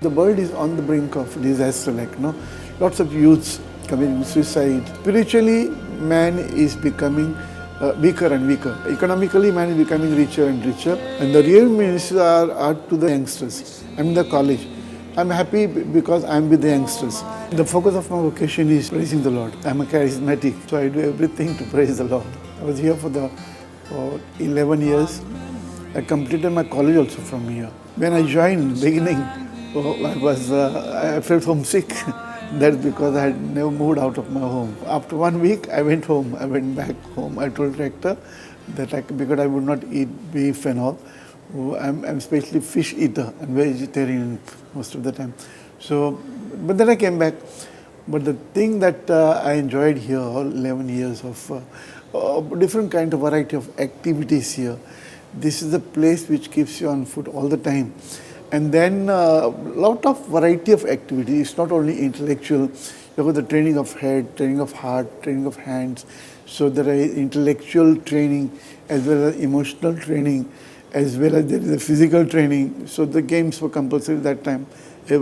The world is on the brink of disaster, lots of youths committing suicide. Spiritually, man is becoming weaker and weaker. Economically, man is becoming richer and richer. And the real ministers are to the youngsters. I'm in the college. I'm happy because I'm with the youngsters. The focus of my vocation is praising the Lord. I'm a charismatic, so I do everything to praise the Lord. I was here for 11 years. I completed my college also from here. When I joined, beginning, I felt homesick. That's because I had never moved out of my home. After 1 week, I went home. I went back home. I told rector that because I would not eat beef and all, I'm especially fish eater and vegetarian most of the time. So, but then I came back. But the thing that I enjoyed here, all 11 years of different kind of variety of activities here. This is a place which keeps you on foot all the time. And then lot of variety of activities. It's not only intellectual. You have the training of head, training of heart, training of hands. So there are intellectual training as well as emotional training, as well as there is a physical training. So the games were compulsory that time. I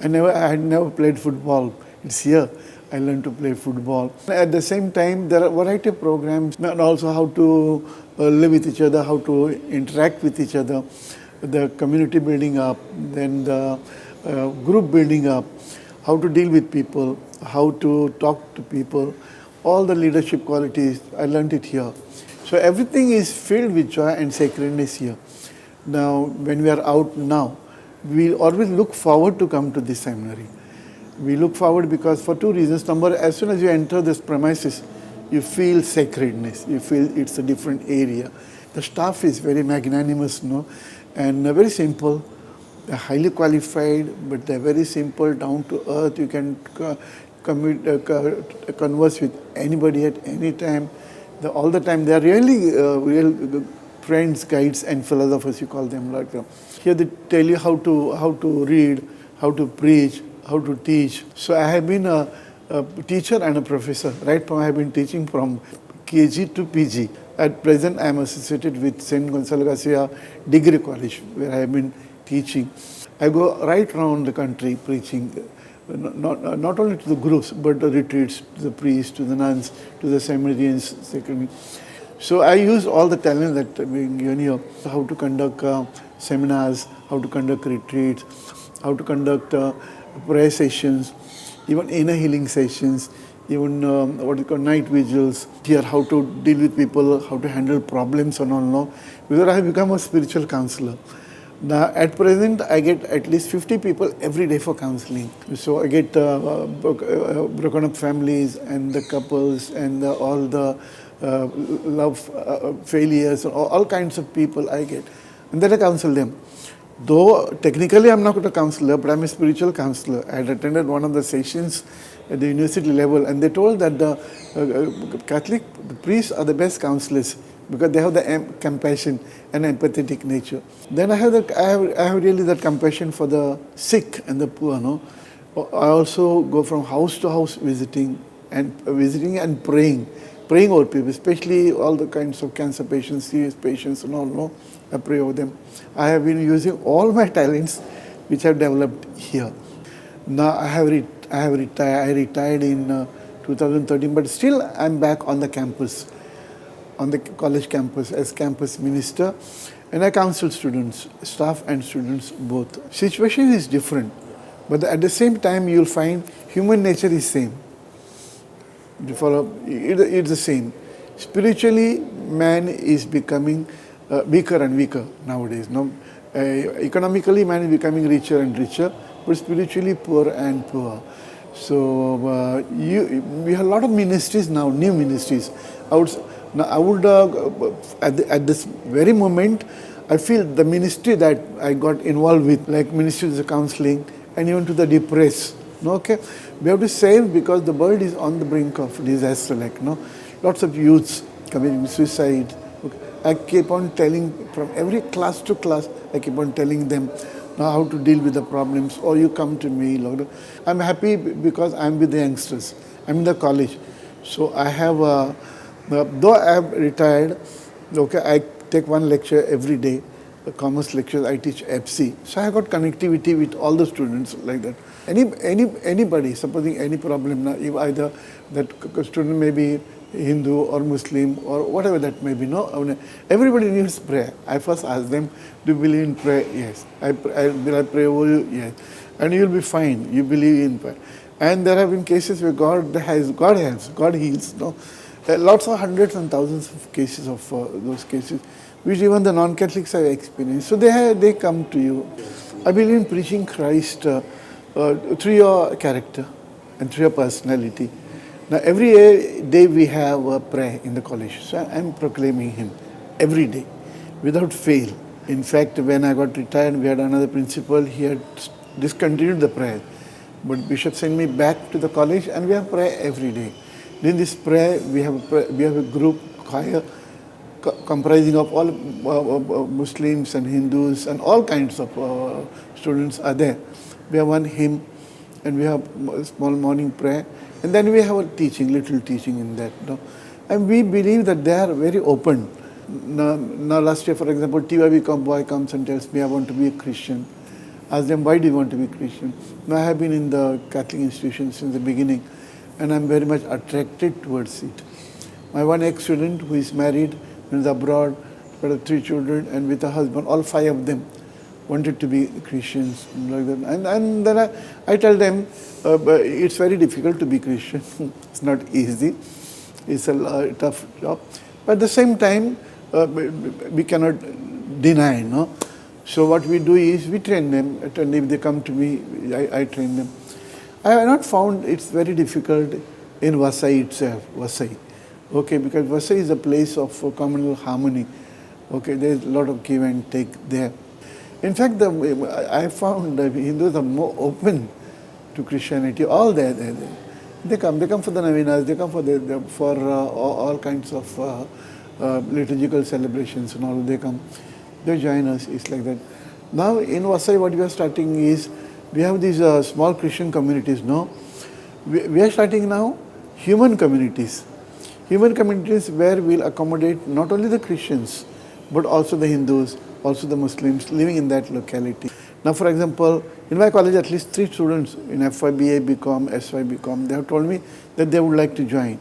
had never played football. It's here. I learned to play football. At the same time, there are a variety of programs, and also how to live with each other, how to interact with each other, the community building up, then the group building up, how to deal with people, how to talk to people, all the leadership qualities, I learned it here. So everything is filled with joy and sacredness here. Now, when we are out now, we always look forward to come to this seminary. We look forward because for two reasons. Number, as soon as you enter this premises, you feel sacredness. You feel it's a different area. The staff is very magnanimous, and very simple. They're highly qualified, but they're very simple, down to earth. You can converse with anybody at any time. All the time. They're really real friends, guides, and philosophers. You call them like that. Here they tell you how to read, how to preach, how to teach. So I have been a teacher and a professor. Right from I have been teaching from KG to PG. At present, I am associated with St. Gonçalo Garcia Degree College, where I have been teaching. I go right around the country preaching, not only to the groups, but the retreats, to the priests, to the nuns, to the seminarians. So I use all the talent that being given here, how to conduct seminars, how to conduct retreats, how to conduct prayer sessions, even inner healing sessions, even what we call night vigils. Here, how to deal with people, how to handle problems and all. No, because I have become a spiritual counselor. Now, at present, I get at least 50 people every day for counseling. So I get broken up families and the couples and all the love failures, all kinds of people I get. And then I counsel them. Though technically I'm not a counselor, but I'm a spiritual counselor. I had attended one of the sessions at the university level, and they told that the Catholic priests are the best counselors because they have the compassion and empathetic nature. Then I have really that compassion for the sick and the poor. I also go from house to house visiting and praying over people, especially all the kinds of cancer patients, serious patients and all. I pray over them. I have been using all my talents which I have developed here. Now I retired in 2013, but still I'm back on the campus, on the college campus as campus minister, and I counsel students, staff and students both. Situation is different, but at the same time you'll find human nature is same. It's the same. Spiritually, man is becoming weaker and weaker nowadays. Economically, man is becoming richer and richer, but spiritually poor and poor. So we have a lot of ministries now, new ministries. At this very moment, I feel the ministry that I got involved with, like ministries of counseling and even to the depressed. Okay, we have to save because the world is on the brink of disaster. Lots of youths committing suicide. Okay. I keep on telling from every class to class. I keep on telling them how to deal with the problems. Or you come to me. I'm happy because I'm with the youngsters. I'm in the college, so I have. Though I have retired, okay, I take one lecture every day commerce lectures, I teach FC. So I got connectivity with all the students like that. Anybody, supposing any problem, if either that student may be Hindu or Muslim or whatever that may be, no, everybody needs prayer. I first ask them, do you believe in prayer? Yes. Will I pray over you? Yes. And you'll be fine. You believe in prayer. And there have been cases where God helps, God heals. No, lots of hundreds and thousands of cases of those cases, which even the non-Catholics have experienced. So they come to you. I believe in preaching Christ through your character and through your personality. Now every day we have a prayer in the college. So I'm proclaiming Him every day, without fail. In fact, when I got retired, we had another principal. He had discontinued the prayer. But Bishop sent me back to the college and we have prayer every day. In this prayer, we have a group choir comprising of all Muslims and Hindus and all kinds of students are there. We have one hymn and we have a small morning prayer, and then we have a little teaching in that. No? And we believe that they are very open. Now last year, for example, TYB boy comes and tells me, I want to be a Christian. Ask them, why do you want to be Christian? Now I have been in the Catholic institution since the beginning, and I'm very much attracted towards it. My one ex-student who is married, is abroad, got 3 children, and with a husband, all 5 of them wanted to be Christians. Like that. And then I tell them, it's very difficult to be Christian. It's not easy. It's a tough job. But at the same time, we cannot deny, no? So what we do is we train them. If they come to me, I train them. I have not found it's very difficult in Vasai itself, Vasai. Okay, because Vasai is a place of communal harmony. Okay, there is a lot of give and take there. In fact, I found that Hindus are more open to Christianity. All there. They come for the Navinas, they come for all kinds of liturgical celebrations and all. They come, they join us. It's like that. Now in Vasai, what we are starting is we have these small Christian communities. No, we are starting now human communities. Human communities where we'll accommodate not only the Christians, but also the Hindus, also the Muslims living in that locality. Now, for example, in my college, at least 3 students in FYBA, BCom, SY, BCom, they have told me that they would like to join.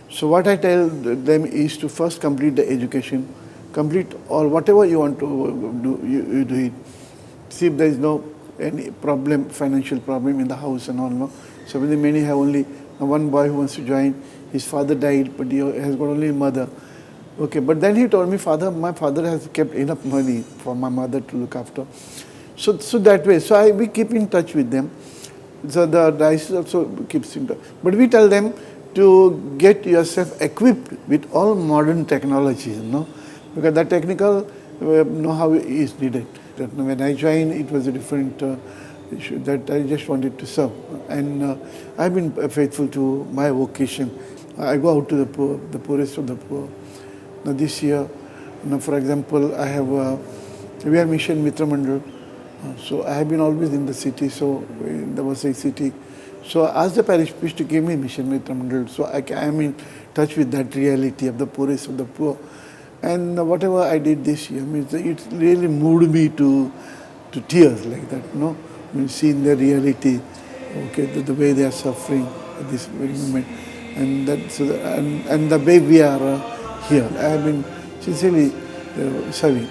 So what I tell them is to first complete the education, complete all whatever you want to do, you do it. See if there is no any problem, financial problem in the house and all. No? So many have only one boy who wants to join. His father died, but he has got only a mother. Okay, but then he told me, my father has kept enough money for my mother to look after. So that way, we keep in touch with them. So the diocese also keeps in touch. But we tell them to get yourself equipped with all modern technologies, no? Because that technical know-how is needed. When I joined, it was a different issue that I just wanted to serve. And I've been faithful to my vocation. I go out to the poor, the poorest of the poor. Now this year, for example, we have Mission Mitra Mandal. So I have been always in the city, so in the Vasai city. So I asked the parish priest to give me Mission Mitra Mandal. So I am in touch with that reality of the poorest of the poor. And whatever I did this year, it really moved me to tears like that, you know, seeing the reality, okay, the way they are suffering at this very moment. And and the way we are here. I have been sincerely serving.